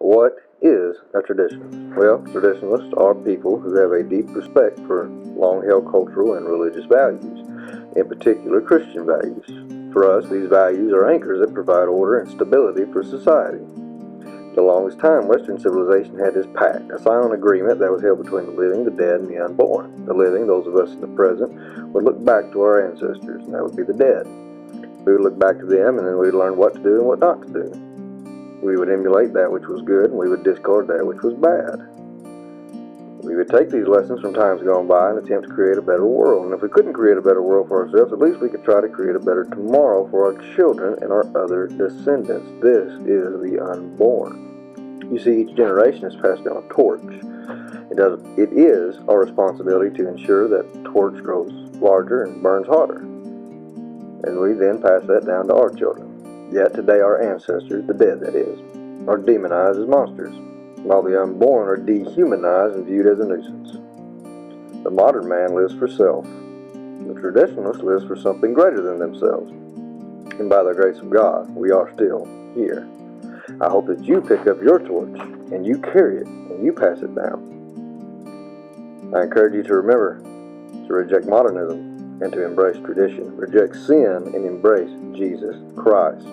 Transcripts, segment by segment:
What is a traditionalist? Well, traditionalists are people who have a deep respect for long-held cultural and religious values, in particular Christian values. For us, these values are anchors that provide order and stability for society. For the longest time, Western civilization had this pact, a silent agreement that was held between the living, the dead, and the unborn. The living, those of us in the present, would look back to our ancestors, and that would be the dead. We would look back to them, and then we would learn what to do and what not to do. We would emulate that which was good, and we would discard that which was bad. We would take these lessons from times gone by and attempt to create a better world. And if we couldn't create a better world for ourselves, at least we could try to create a better tomorrow for our children and our other descendants. This is the unborn. You see, each generation has passed down a torch. It is our responsibility to ensure that the torch grows larger and burns hotter. And we then pass that down to our children. Yet today our ancestors, the dead that is, are demonized as monsters, while the unborn are dehumanized and viewed as a nuisance. The modern man lives for self. The traditionalist lives for something greater than themselves. And by the grace of God, we are still here. I hope that you pick up your torch, and you carry it, and you pass it down. I encourage you to remember to reject modernism and to embrace tradition. Reject sin and embrace Jesus Christ.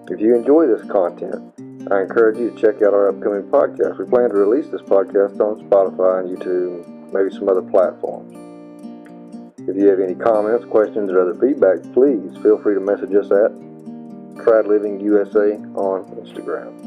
If you enjoy this content, I encourage you to check out our upcoming podcast. We plan to release this podcast on Spotify and YouTube, maybe some other platforms. If you have any comments, questions, or other feedback, please feel free to message us at TradLivingUSA on Instagram.